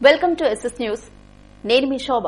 Welcome to SS news. నేను మీ శోభ.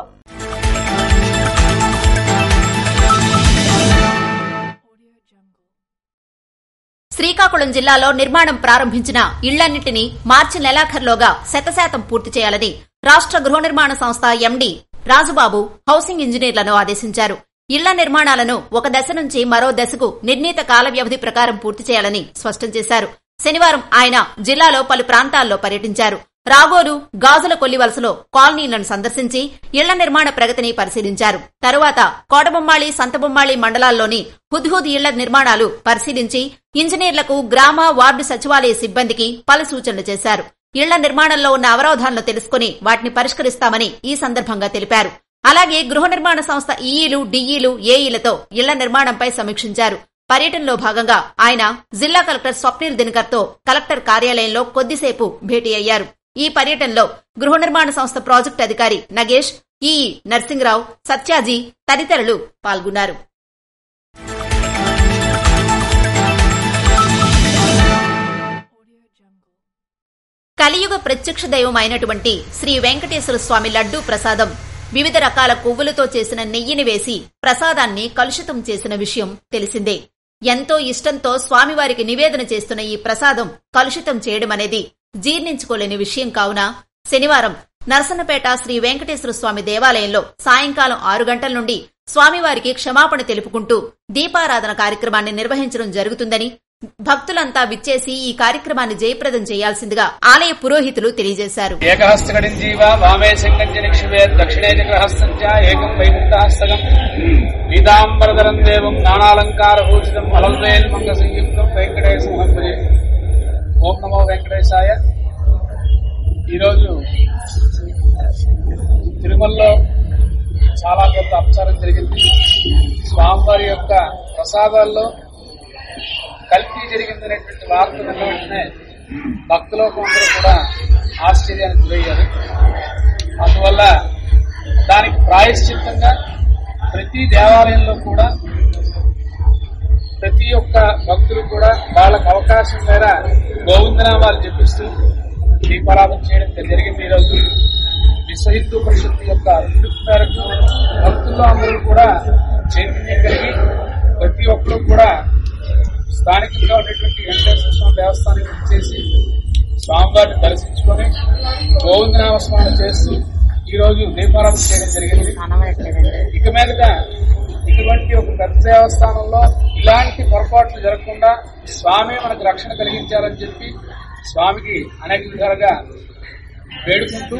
శ్రీకాకుళం జిల్లాలో నిర్మాణం ప్రారంభించిన ఇళ్లన్నింటినీ మార్చి నెలాఖరులోగా 100% పూర్తి చేయాలని రాష్ట్ర గృహ నిర్మాణ సంస్థ ఎండీ రాజుబాబు హౌసింగ్ ఇంజనీర్లను ఆదేశించారు. ఇళ్ల నిర్మాణాలను ఒక దశ నుంచి మరో దశకు నిర్ణీత కాల వ్యవధి ప్రకారం పూర్తి చేయాలని స్పష్టం చేశారు. శనివారం ఆయన జిల్లాలో పలు ప్రాంతాల్లో పర్యటించారు. రాగోలు, గాజుల కొల్లివలసలో కాలనీలను సందర్శించి ఇళ్ల నిర్మాణ ప్రగతిని పరిశీలించారు. తరువాత కోటబొమ్మాళి, సంతబొమ్మాళి మండలాల్లోని హుద్హుద్ ఇళ్ల నిర్మాణాలు పరిశీలించి ఇంజనీర్లకు, గ్రామ, వార్డు సచివాలయ సిబ్బందికి పలు సూచనలు చేశారు. ఇళ్ల నిర్మాణంలో ఉన్న అవరోధాలను తెలుసుకుని వాటిని పరిష్కరిస్తామని ఈ సందర్భంగా తెలిపారు. అలాగే గృహ నిర్మాణ సంస్థ ఈఈలు, డిఈలు, ఏఈలతో ఇళ్ల నిర్మాణంపై సమీక్షించారు. పర్యటనలో భాగంగా ఆయన జిల్లా కలెక్టర్ స్వప్నిల్ దినకర్తో కలెక్టర్ కార్యాలయంలో కొద్దిసేపు భేటీ అయ్యారు. ఈ పర్యటనలో గృహ నిర్మాణ సంస్థ ప్రాజెక్టు అధికారి నగేష్, ఈఈ నర్సింగరావు, సత్యాజీ తదితరులు పాల్గొన్నారు. కలియుగ ప్రత్యక్ష దైవం అయినటువంటి శ్రీ వెంకటేశ్వర స్వామి లడ్డూ ప్రసాదం వివిధ రకాల కొవ్వులతో చేసిన నెయ్యిని వేసి ప్రసాదాన్ని కలుషితం చేసిన విషయం తెలిసిందే. ఎంతో ఇష్టంతో స్వామివారికి నివేదన చేస్తున్న ఈ ప్రసాదం కలుషితం చేయడమనేది జీర్ణించుకోలేని విషయం కావున శనివారం నరసన్నపేట శ్రీ వెంకటేశ్వర స్వామి దేవాలయంలో సాయంకాలం 6 గంటల నుండి స్వామివారికి క్షమాపణ తెలుపుకుంటూ దీపారాధన కార్యక్రమాన్ని నిర్వహించడం జరుగుతుందని, భక్తులంతా విచ్చేసి ఈ కార్యక్రమాన్ని జయప్రదం చేయాల్సిందిగా ఆలయ పురోహితులు తెలియజేశారు. ఓం నమో వెంకటేశాయ. ఈరోజు తిరుమలలో చాలా పెద్ద అపచారం జరిగింది. స్వామివారి యొక్క ప్రసాదాల్లో కల్తీ జరిగిందనేటువంటి వార్త విన్న వెంటనే భక్తులందరూ కూడా ఆశ్చర్యానికి గురయ్యారు. అందువల్ల దానికి ప్రాయశ్చిత్తంగా ప్రతి దేవాలయంలో కూడా ప్రతి ఒక్క భక్తులు కూడా వాళ్ళకు అవకాశం మేర గోవిందనామాలు జపిస్తూ దీపారాధన చేయడం జరిగింది. ఈరోజు విశ్వ హిందూ పరిషత్ యొక్క పిలుపు మేరకు భక్తుల్లో అందరూ కూడా చైతన్యం కలిగి ప్రతి ఒక్కరూ కూడా స్థానికంగా ఉన్నటువంటి వెంకటేశ్వర స్వామి దేవస్థానానికి వచ్చేసి స్వామివారిని దర్శించుకొని గోవిందనామ స్మరణ చేస్తూ ఈరోజు దీపారాధన చేయడం జరిగింది. ఇక మీదట ఇటువంటి ఒక పెద్ద దేవస్థానంలో ఇలాంటి పొరపాట్లు జరగకుండా స్వామి మనకు రక్షణ కలిగించాలని చెప్పి స్వామికి అనేక విధాలుగా వేడుకుంటూ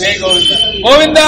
జై గోవింద గోవింద.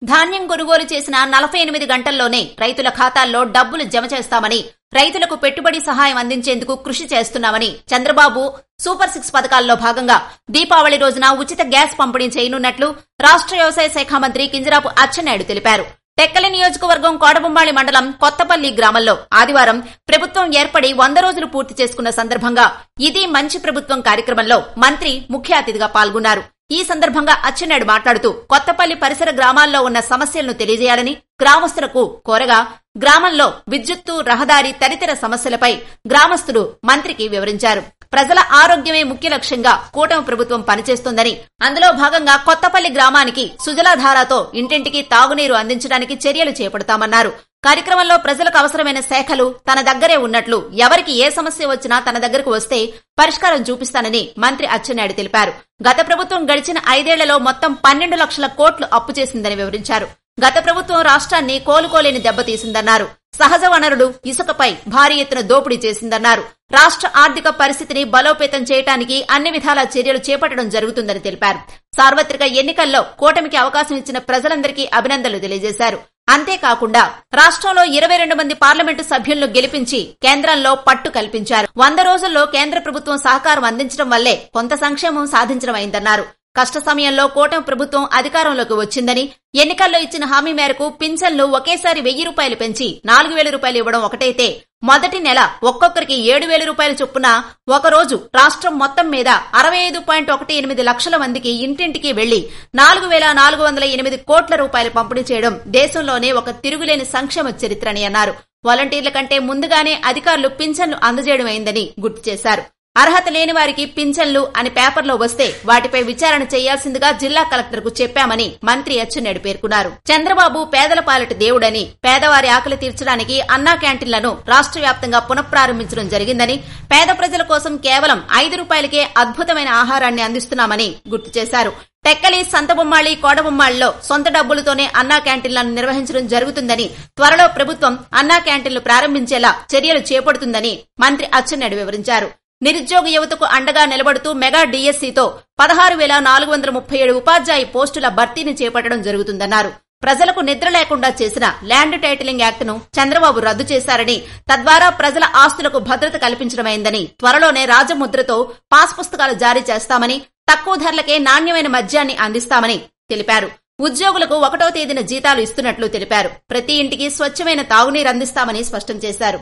ధాన్యం కొనుగోలు చేసిన 48 గంటల్లోనే రైతుల ఖాతాల్లో డబ్బులు జమ చేస్తామని, రైతులకు పెట్టుబడి సహాయం అందించేందుకు కృషి చేస్తున్నామని చంద్రబాబు సూపర్ 6 పథకాల్లో భాగంగా దీపావళి రోజున ఉచిత గ్యాస్ పంపిణీ చేయనున్నట్లు రాష్ట్ర వ్యవసాయ శాఖ మంత్రి కింజరాపు అచ్చెన్నాయుడు తెలిపారు. టెక్కలి నియోజకవర్గం కోటబొమ్మాళి మండలం కొత్తపల్లి గ్రామంలో ఆదివారం ప్రభుత్వం ఏర్పడి 100 రోజులు పూర్తి చేసుకున్న సందర్భంగా ఇది మంచి ప్రభుత్వం కార్యక్రమంలో మంత్రి ముఖ్య అతిథిగా పాల్గొన్నారు. ఈ సందర్భంగా అచ్చెన్నాయుడు మాట్లాడుతూ కొత్తపల్లి పరిసర గ్రామాల్లో ఉన్న సమస్యలను తెలియజేయాలని గ్రామస్తులకు కోరగా గ్రామంలో విద్యుత్తు, రహదారి తదితర సమస్యలపై గ్రామస్తులు మంత్రికి వివరించారు. ప్రజల ఆరోగ్యమే ముఖ్య లక్ష్యంగా కూటమి ప్రభుత్వం పనిచేస్తోందని, అందులో భాగంగా కొత్తపల్లి గ్రామానికి సుజలాధారతో ఇంటింటికి తాగునీరు అందించడానికి చర్యలు చేపడతామన్నారు. కార్యక్రమంలో ప్రజలకు అవసరమైన శాఖలు తన దగ్గరే ఉన్నట్లు, ఎవరికి ఏ సమస్య వచ్చినా తన దగ్గరకు వస్తే పరిష్కారం చూపిస్తానని మంత్రి అచ్చెన్నాయుడు తెలిపారు. గత ప్రభుత్వం గడిచిన 5 ఏళ్లలో మొత్తం 12 లక్షల కోట్లు అప్పు చేసిందని వివరించారు. గత ప్రభుత్వం రాష్ట్రాన్ని కోలుకోలేని దెబ్బతీసిందన్నారు. సహజ వనరులు, ఇసుకపై భారీ ఎత్తున దోపిడీ చేసిందన్నారు. రాష్ట్ర ఆర్థిక పరిస్థితిని బలోపేతం చేయడానికి అన్ని విధాల చర్యలు చేపట్టడం జరుగుతుందని తెలిపారు. సార్వత్రిక ఎన్నికల్లో కూటమికి అవకాశం ఇచ్చిన ప్రజలందరికీ అభినందనలు తెలియజేశారు. అంతేకాకుండా రాష్ట్రంలో 22 మంది పార్లమెంటు సభ్యులను గెలిపించి కేంద్రంలో పట్టు కల్పించారు. 100 రోజుల్లో కేంద్ర ప్రభుత్వం సహకారం అందించడం వల్లే కొంత సంక్షేమం సాధించడం అయిందన్నారు. కష్ట సమయంలో కూటమి ప్రభుత్వం అధికారంలోకి వచ్చిందని, ఎన్నికల్లో ఇచ్చిన హామీ మేరకు పింఛన్లు ఒకేసారి 1000 రూపాయలు పెంచి 4000 రూపాయలు ఇవ్వడం ఒకటైతే, మొదటి నెల ఒక్కొక్కరికి 7000 రూపాయల చొప్పున ఒకరోజు రాష్ట్రం మొత్తం మీద 65.18 లక్షల మందికి ఇంటింటికి వెళ్లి 4408 కోట్ల రూపాయలు పంపిణీ చేయడం దేశంలోనే ఒక తిరుగులేని సంక్షేమ చరిత్రని అన్నారు. వాలంటీర్ల కంటే ముందుగానే అధికారులు పింఛన్లు అందజేయడమైందని గుర్తు చేశారు. అర్హత లేని వారికి పింఛన్లు అని పేపర్లో వస్తే వాటిపై విచారణ చేయాల్సిందిగా జిల్లా కలెక్టర్కు చెప్పామని మంత్రి అచ్చెన్నాయుడు పేర్కొన్నారు. చంద్రబాబు పేదల పాలిట దేవుడని, పేదవారి ఆకలి తీర్చడానికి అన్నా క్యాంటీన్లను రాష్ట్ర వ్యాప్తంగా పునఃప్రారంభించడం జరిగిందని, పేద ప్రజల కోసం కేవలం 5 రూపాయలకే అద్భుతమైన ఆహారాన్ని అందిస్తున్నామని గుర్తు చేశారు. టెక్కలి, సంతబొమ్మాళి, కోడబొమ్మాళిలో సొంత డబ్బులతోనే అన్నా క్యాంటీన్లను నిర్వహించడం జరుగుతుందని, త్వరలో ప్రభుత్వం అన్నా క్యాంటీన్లు ప్రారంభించేలా చర్యలు చేపడుతుందని మంత్రి అచ్చెన్నాయుడు వివరించారు. నిరుద్యోగ యువతకు అండగా నిలబడుతూ మెగా డిఎస్సీతో 16,437 ఉపాధ్యాయ పోస్టుల భర్తీని చేపట్టడం జరుగుతుందన్నారు. ప్రజలకు నిద్ర లేకుండా చేసిన ల్యాండ్ టైటిలింగ్ యాక్ట్ను చంద్రబాబు రద్దు చేశారని, తద్వారా ప్రజల ఆస్తులకు భద్రత కల్పించడమైందని, త్వరలోనే రాజముద్రతో పాస్ పుస్తకాలు జారీ చేస్తామని, తక్కువ ధరలకే నాణ్యమైన మద్యాన్ని అందిస్తామని తెలిపారు. ఉద్యోగులకు 1వ తేదీన జీతాలు ఇస్తున్నట్లు తెలిపారు. ప్రతి ఇంటికి స్వచ్ఛమైన తాగునీరు అందిస్తామని స్పష్టం చేశారు.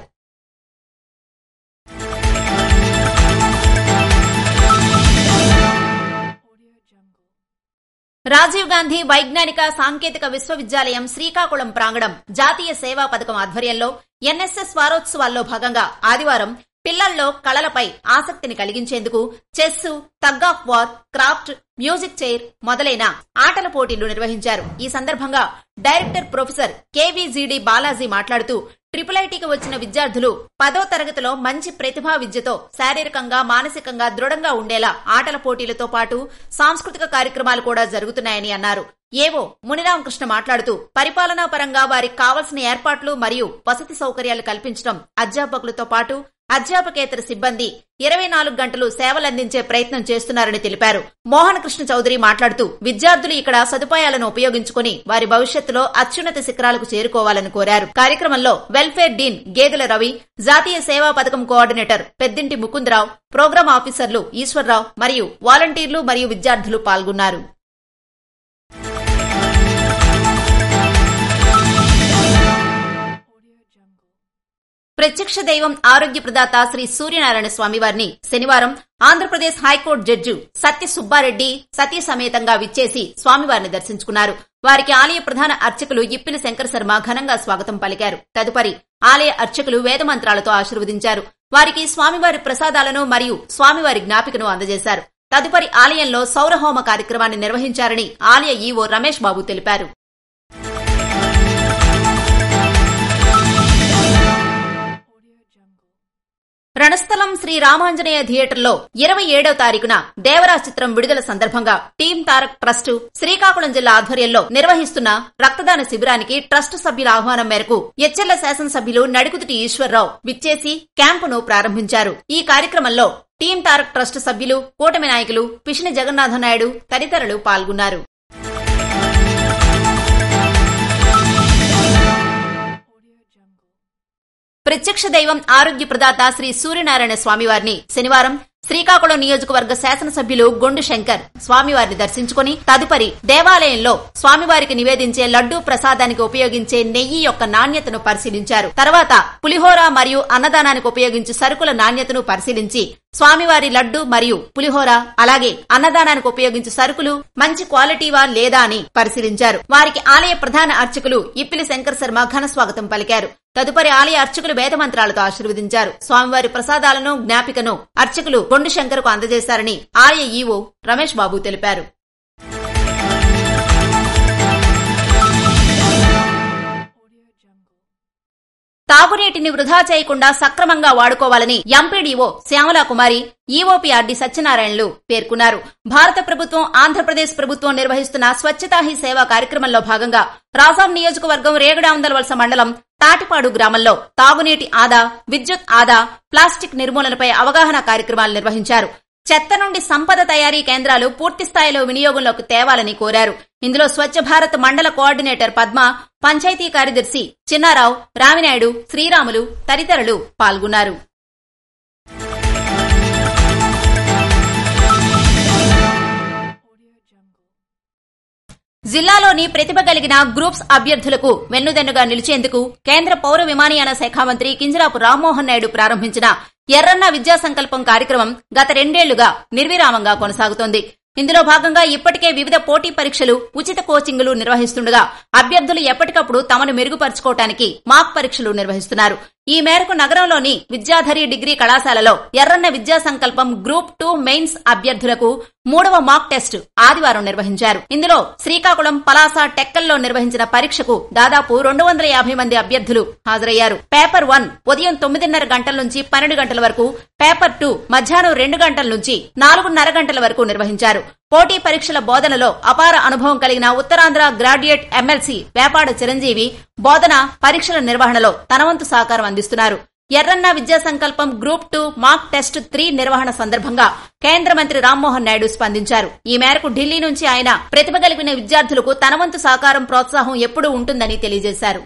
రాజీవ్ గాంధీ వైజ్ఞానిక సాంకేతిక విశ్వవిద్యాలయం శ్రీకాకుళం ప్రాంగణం జాతీయ సేవా పథకం ఆధ్వర్యంలో ఎన్ఎస్ఎస్ వారోత్సవాల్లో భాగంగా ఆదివారం పిల్లల్లో కళలపై ఆసక్తిని కలిగించేందుకు chess, tug of war, craft, music chair మొదలైన ఆటల పోటీలు నిర్వహించారు. ఈ సందర్భంగా డైరెక్టర్ ప్రొఫెసర్ కేవీజీడీ బాలాజీ మాట్లాడుతూ, ట్రిపుల్ ఐటీకి వచ్చిన విద్యార్థులు 10వ తరగతిలో మంచి ప్రతిభా విద్యతో శారీరకంగా, మానసికంగా దృఢంగా ఉండేలా ఆటల పోటీలతో పాటు సాంస్కృతిక కార్యక్రమాలు కూడా జరుగుతున్నాయని అన్నారు. ఏవో మునిరామకృష్ణ మాట్లాడుతూ, పరిపాలనా పరంగా వారికి కావలసిన ఏర్పాట్లు మరియు వసతి సౌకర్యాలు కల్పించడం, అధ్యాపకులతో పాటు అధ్యాపకేతర సిబ్బంది 24 గంటలు సేవలందించే ప్రయత్నం చేస్తున్నారని తెలిపారు. మోహన్ కృష్ణ చౌదరి మాట్లాడుతూ, విద్యార్థులు ఇక్కడ సదుపాయాలను ఉపయోగించుకుని వారి భవిష్యత్తులో అత్యున్నత శిఖరాలకు చేరుకోవాలని కోరారు. కార్యక్రమంలో వెల్ఫేర్ డీన్ గేదెల రవి, జాతీయ సేవా పథకం కోఆర్డినేటర్ పెద్దింటి ముకుందరావు, ప్రోగ్రాం ఆఫీసర్లు ఈశ్వర్రావు మరియు వాలంటీర్లు మరియు విద్యార్థులు పాల్గొన్నారు. ప్రత్యక్ష దైవం ఆరోగ్య ప్రదాత శ్రీ సూర్యనారాయణ స్వామివారిని శనివారం ఆంధ్రప్రదేశ్ హైకోర్టు జడ్జి సత్య సుబ్బారెడ్డి సతీ సమేతంగా విచ్చేసి స్వామివారిని దర్శించుకున్నారు. వారికి ఆలయ ప్రధాన అర్చకులు ఇప్పిలి శంకర శర్మ ఘనంగా స్వాగతం పలికారు. తదుపరి ఆలయ అర్చకులు వేదమంత్రాలతో ఆశీర్వదించారు. వారికి స్వామివారి ప్రసాదాలను మరియు స్వామివారి జ్ఞాపికను అందజేశారు. తదుపరి ఆలయంలో సౌరహోమ కార్యక్రమాన్ని నిర్వహించారని ఆలయ ఈవో రమేష్ బాబు తెలిపారు. రణస్థలం శ్రీ రామాంజనేయ థియేటర్లో 27వ తారీఖున దేవరాజ్ చిత్రం విడుదల సందర్భంగా టీం తారక్ ట్రస్ట్ శ్రీకాకుళం జిల్లా ఆధ్వర్యంలో నిర్వహిస్తున్న రక్తదాన శిబిరానికి ట్రస్ట్ సభ్యుల ఆహ్వానం మేరకు ఎచ్చెర్ల శాసనసభ్యులు నడికుదుటి ఈశ్వర్రావు విచ్చేసి క్యాంపును ప్రారంభించారు. ఈ కార్యక్రమంలో టీం తారక్ ట్రస్ట్ సభ్యులు, కూటమి నాయకులు పిషిని జగన్నాథ నాయుడు తదితరులు పాల్గొన్నారు. ప్రత్యక్ష దైవం ఆరోగ్య ప్రదాత శ్రీ సూర్యనారాయణ స్వామివారిని శనివారం శ్రీకాకుళం నియోజకవర్గ శాసనసభ్యులు గొండు శంకర్ స్వామివారిని దర్శించుకుని తదుపరి దేవాలయంలో స్వామివారికి నివేదించే లడ్డూ ప్రసాదానికి ఉపయోగించే నెయ్యి యొక్క నాణ్యతను పరిశీలించారు. తర్వాత పులిహోర మరియు అన్నదానానికి ఉపయోగించే సరుకుల నాణ్యతను పరిశీలించి స్వామివారి లడ్డు మరియు పులిహోర అలాగే అన్నదానానికి ఉపయోగించే సరుకులు మంచి క్వాలిటీవా లేదా అని పరిశీలించారు. వారికి ఆలయ ప్రధాన అర్చకులు ఇప్పిలి శంకర శర్మ ఘన స్వాగతం పలికారు. తదుపరి ఆలయ అర్చకులు వేదమంత్రాలతో ఆశీర్వదించారు. స్వామివారి ప్రసాదాలను, జ్ఞాపికను అర్చకులు గొండు శంకర్కు అందజేశారని ఆలయ ఈవో రమేష్ బాబు తెలిపారు. తాగునీటిని వృధా చేయకుండా సక్రమంగా వాడుకోవాలని ఎంపీడీఓ శ్యామలా కుమారి, ఈఓపీఆర్డీ సత్యనారాయణలు పేర్కొన్నారు. భారత ప్రభుత్వం, ఆంధ్రప్రదేశ్ ప్రభుత్వం నిర్వహిస్తున్న స్వచ్ఛతా హీ సేవ కార్యక్రమంలో భాగంగా రాజాం నియోజకవర్గం రేగడాందలవలస మండలం తాటిపాడు గ్రామంలో తాగునీటి ఆదా, విద్యుత్ ఆదా, ప్లాస్టిక్ నిర్మూలనపై అవగాహన కార్యక్రమాలు నిర్వహించారు. చెత్త నుండి సంపద తయారీ కేంద్రాలు పూర్తిస్థాయిలో వినియోగంలోకి తేవాలని కోరారు. ఇందులో స్వచ్ఛ భారత్ మండల కోఆర్డినేటర్ పద్మ, పంచాయతీ కార్యదర్శి చిన్నారావు, రామినాయుడు, శ్రీరాములు తదితరులు పాల్గొన్నారు. జిల్లాలోని ప్రతిభ కలిగిన గ్రూప్స్ అభ్యర్థులకు వెన్నుదన్నుగా నిలిచేందుకు కేంద్ర పౌర విమానయాన శాఖ మంత్రి కింజరాపు రామ్మోహన్ నాయుడు ప్రారంభించిన ఎర్రన్న విద్యా సంకల్పం కార్యక్రమం గత 2 ఏళ్లుగా నిర్విరామంగా కొనసాగుతోంది. ఇందులో భాగంగా ఇప్పటికే వివిధ పోటీ పరీక్షలు, ఉచిత కోచింగులు నిర్వహిస్తుండగా అభ్యర్థులు ఎప్పటికప్పుడు తమను మెరుగుపరుచుకోవడానికి మాక్ పరీక్షలు నిర్వహిస్తున్నారు. ఈ మేరకు నగరంలోని విద్యాధరి డిగ్రీ కళాశాలలో ఎర్రన్న విద్యా సంకల్పం గ్రూప్ 2 మెయిన్స్ అభ్యర్థులకు 3వ మాక్ టెస్ట్ ఆదివారం నిర్వహించారు. ఇందులో శ్రీకాకుళం, పలాస, టెక్కల్లో నిర్వహించిన పరీక్షకు దాదాపు 250 మంది అభ్యర్థులు హాజరయ్యారు. పేపర్ 1 ఉదయం 9:30 గంటల నుంచి 12 గంటల వరకు, పేపర్ 2 మధ్యాహ్నం 2 గంటల నుంచి 4:30 గంటల వరకు నిర్వహించారు. పోటీ పరీక్షల బోధనలో అపార అనుభవం కలిగిన ఉత్తరాంధ్ర గ్రాడ్యుయేట్ ఎమ్మెల్సీ వేపాడ చిరంజీవి బోధన, పరీక్షల నిర్వహణలో తన వంతు సహకారం అందిస్తున్నారు. ఎర్రన్న విద్యా సంకల్పం గ్రూప్ 2 మాక్ టెస్ట్ 3 నిర్వహణ సందర్భంగా కేంద్ర మంత్రి రామ్మోహన్ నాయుడు స్పందించారు. ఈ మేరకు ఢిల్లీ నుంచి ఆయన ప్రతిభ కలిగిన విద్యార్థులకు తన వంతు సహకారం, ప్రోత్సాహం ఎప్పుడూ ఉంటుందని తెలియజేశారు.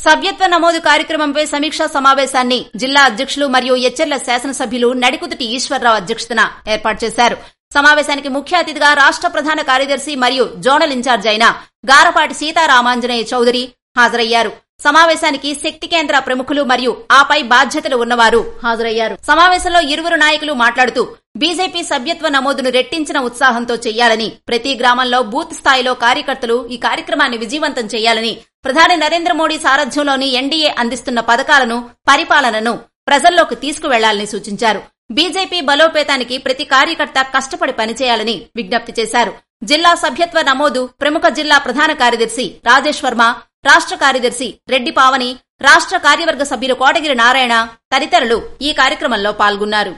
సభ్యత్వ నమోదు కార్యక్రమంపై సమీక్షా సమావేశాన్ని జిల్లా అధ్యక్షులు మరియు ఎచ్చెర్ల శాసనసభ్యులు నడికుదుటి ఈశ్వరరావు అధ్యక్షతన ఏర్పాటు చేశారు. సమావేశానికి ముఖ్య అతిథిగా రాష్ట్ర ప్రధాన కార్యదర్శి మరియు జోనల్ ఇన్ఛార్జ్ అయిన గారపాటి సీతారామాంజనేయ చౌదరి హాజరయ్యారు. సమావేశానికి శక్తి కేంద్ర ప్రముఖులు మరియు ఆపై బాధ్యతలు ఉన్నవారు హాజరయ్యారు. సమావేశంలో ఇరువురు నాయకులు మాట్లాడుతూ బీజేపీ సభ్యత్వ నమోదును రెట్టించిన ఉత్సాహంతో చేయాలని, ప్రతి గ్రామంలో బూత్ స్థాయిలో కార్యకర్తలు ఈ కార్యక్రమాన్ని విజయవంతం చేయాలని, ప్రధాని నరేంద్ర మోడీ సారథ్యంలోని ఎన్డీఏ అందిస్తున్న పథకాలను, పరిపాలనను ప్రజల్లోకి తీసుకువెళ్లాలని సూచించారు. బీజేపీ బలోపేతానికి ప్రతి కార్యకర్త కష్టపడి పనిచేయాలని విజ్ఞప్తి చేశారు. జిల్లా సభ్యత్వ నమోదు ప్రముఖ జిల్లా ప్రధాన కార్యదర్శి రాజేష్ వర్మ, రాష్ట్ర కార్యదర్శి రెడ్డి పావని, రాష్ట్ర కార్యవర్గ సభ్యులు కోటగిరి నారాయణ తదితరులు ఈ కార్యక్రమంలో పాల్గొన్నారు.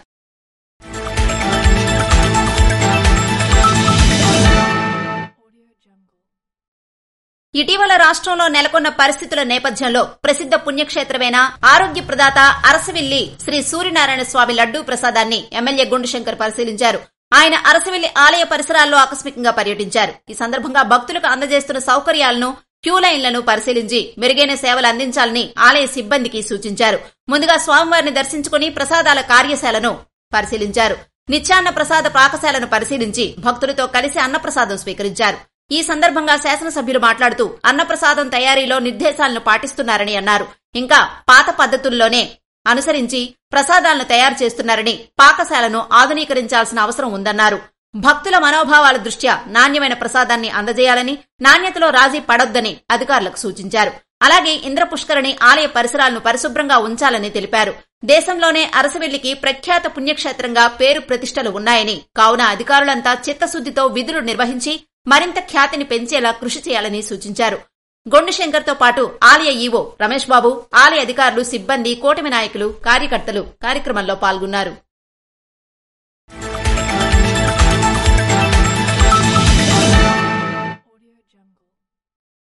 ఇటీవల రాష్ట్రంలో నెలకొన్న పరిస్థితుల నేపథ్యంలో ప్రసిద్ధ పుణ్యక్షేత్రమైన ఆరోగ్య ప్రదాత అరసవిల్లి శ్రీ సూర్యనారాయణ స్వామి లడ్డూ ప్రసాదాన్ని ఎమ్మెల్యే గుండుశంకర్ పరిశీలించారు. ఆయన అరసవిల్లి ఆలయ పరిసరాల్లో ఆకస్మికంగా పర్యటించారు. ఈ సందర్భంగా భక్తులకు అందజేస్తున్న సౌకర్యాలను, క్యూ లైన్లను పరిశీలించి మెరుగైన సేవలు అందించాలని ఆలయ సిబ్బందికి సూచించారు. ముందుగా స్వామివారిని దర్శించుకుని ప్రసాదాల కార్యశాలను పరిశీలించారు. నిత్యాన్న ప్రసాద పాకశాలను పరిశీలించి భక్తులతో కలిసి అన్నప్రసాదం స్వీకరించారు. ఈ సందర్భంగా శాసనసభ్యులు మాట్లాడుతూ అన్నప్రసాదం తయారీలో నిర్దేశాలను పాటిస్తున్నారని అన్నారు. ఇంకా పాత పద్ధతుల్లోనే అనుసరించి ప్రసాదాలను తయారు చేస్తున్నారని, పాకశాలను ఆధునీకరించాల్సిన అవసరం ఉందన్నారు. భక్తుల మనోభావాల దృష్ట్యా నాణ్యమైన ప్రసాదాన్ని అందజేయాలని, నాణ్యతలో రాజీ పడొద్దని అధికారులకు సూచించారు. అలాగే ఇంద్రపుష్కరిణి ఆలయ పరిసరాలను పరిశుభ్రంగా ఉంచాలని తెలిపారు. దేశంలోనే అరసవిల్లికి ప్రఖ్యాత పుణ్యక్షేత్రంగా పేరు ప్రతిష్టలు ఉన్నాయని, కావున అధికారులంతా చిత్తశుద్దితో విధులు నిర్వహించి మరింత ఖ్యాతిని పెంచేలా కృషి చేయాలని సూచించారు. గొండుశంకర్ తో పాటు ఆలయ ఈవో రమేష్ బాబు, ఆలయ అధికారులు, సిబ్బంది, కూటమి నాయకులు, కార్యకర్తలు కార్యక్రమంలో పాల్గొన్నారు.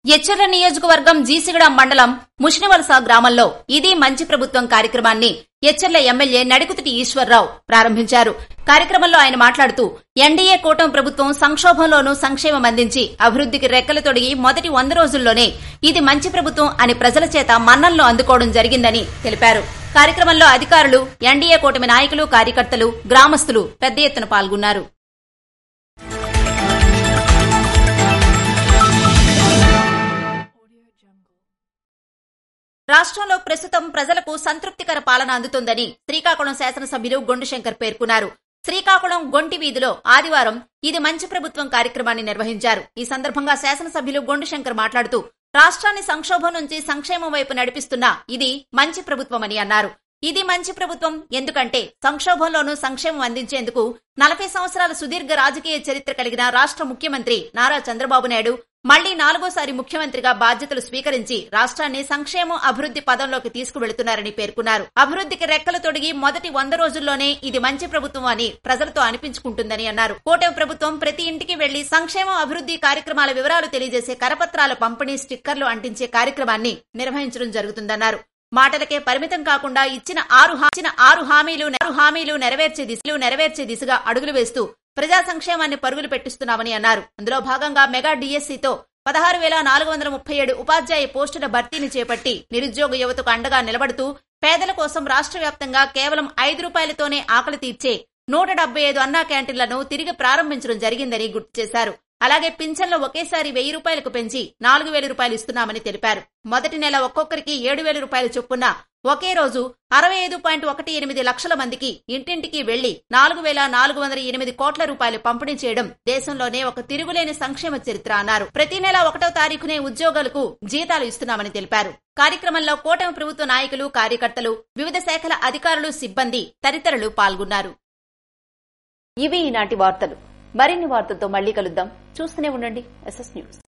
ఎచ్చెర్ల నియోజకవర్గం జీసిగడ మండలం ముష్నివలస గ్రామంలో ఇది మంచి ప్రభుత్వం కార్యక్రమాన్ని ఎచ్చెర్ల ఎమ్మెల్యే నడికుదుటి ఈశ్వరరావు ప్రారంభించారు. కార్యక్రమంలో ఆయన మాట్లాడుతూ ఎన్డీఏ కూటమి ప్రభుత్వం సంక్షోభంలోనూ సంక్షేమం అందించి అభివృద్దికి రెక్కలు తొడిగి మొదటి 100 రోజుల్లోనే ఇది మంచి ప్రభుత్వం అని ప్రజల చేత మన్ననలు అందుకోవడం జరిగిందని తెలిపారు. కార్యక్రమంలో అధికారులు, ఎన్డీఏ కూటమి నాయకులు, కార్యకర్తలు, గ్రామస్తులు పెద్ద ఎత్తున పాల్గొన్నారు. రాష్ట్రంలో ప్రస్తుతం ప్రజలకు సంతృప్తికర పాలన అందుతోందని శ్రీకాకుళం శాసనసభ్యులు గొండుశంకర్ పేర్కొన్నారు. శ్రీకాకుళం గొంటి వీధిలో ఆదివారం ఇది మంచి ప్రభుత్వం కార్యక్రమాన్ని నిర్వహించారు. ఈ సందర్భంగా శాసనసభ్యులు గొండుశంకర్ మాట్లాడుతూ రాష్ట్రాన్ని సంక్షోభం నుంచి సంక్షేమం వైపు నడిపిస్తున్న ఇది మంచి ప్రభుత్వమని అన్నారు. ఇది మంచి ప్రభుత్వం ఎందుకంటే సంక్షోభంలోనూ సంక్షేమం అందించేందుకు 40 సంవత్సరాల సుదీర్ఘ రాజకీయ చరిత్ర కలిగిన రాష్ట్ర ముఖ్యమంత్రి నారా చంద్రబాబు నాయుడు మళ్లీ 4వ ముఖ్యమంత్రిగా బాధ్యతలు స్వీకరించి రాష్ట్రాన్ని సంక్షేమం, అభివృద్ది పదంలోకి తీసుకువెళుతున్నారని పేర్కొన్నారు. అభివృద్దికి రెక్కలు తొడిగి మొదటి 100 రోజుల్లోనే ఇది మంచి ప్రభుత్వం అని ప్రజలతో అనిపించుకుంటుందని అన్నారు. కూటమి ప్రభుత్వం ప్రతి ఇంటికి వెళ్లి సంక్షేమం, అభివృద్ది కార్యక్రమాల వివరాలు తెలియజేసే కరపత్రాల పంపిణీ, స్టిక్కర్లు అంటించే కార్యక్రమాన్ని నిర్వహించడం జరుగుతుందన్నారు. మాటలకే పరిమితం కాకుండా ఇచ్చిన 6 హామీలు నెరవేర్చే దిశగా అడుగులు వేస్తూ ప్రజా సంక్షేమాన్ని పరుగులు పెట్టిస్తున్నామని అన్నారు. అందులో భాగంగా మెగా డిఎస్సీతో 16,437 ఉపాధ్యాయ పోస్టుల భర్తీని చేపట్టి నిరుద్యోగ యువతకు అండగా నిలబడుతూ పేదల కోసం రాష్ట్ర వ్యాప్తంగా కేవలం 5 రూపాయలతోనే ఆకలి తీర్చే 175 అన్నా క్యాంటీన్లను తిరిగి ప్రారంభించడం జరిగిందని గుర్తు చేశారు. అలాగే పింఛన్లు ఒకేసారి 1,000 రూపాయలకు పెంచి 4,000 రూపాయలు ఇస్తున్నామని తెలిపారు. మొదటి నెల ఒక్కొక్కరికి 7,000 రూపాయలు చొప్పున ఒకే రోజు 65.18 లక్షల మందికి ఇంటింటికి వెళ్లి 4,408 కోట్ల రూపాయలు పంపిణీ చేయడం దేశంలోనే ఒక తిరుగులేని సంక్షేమ చరిత్ర అన్నారు. ప్రతి నెల 1వ తారీఖునే ఉద్యోగులకు జీతాలు ఇస్తున్నామని తెలిపారు. కార్యక్రమంలో కూటమి ప్రభుత్వ నాయకులు, కార్యకర్తలు, వివిధ శాఖల అధికారులు, సిబ్బంది తదితరులు పాల్గొన్నారు. ఇవి ఈనాటి వార్తలు. మరిన్ని వార్తలతో మళ్లీ కలుద్దాం. చూస్తూనే ఉండండి SS న్యూస్.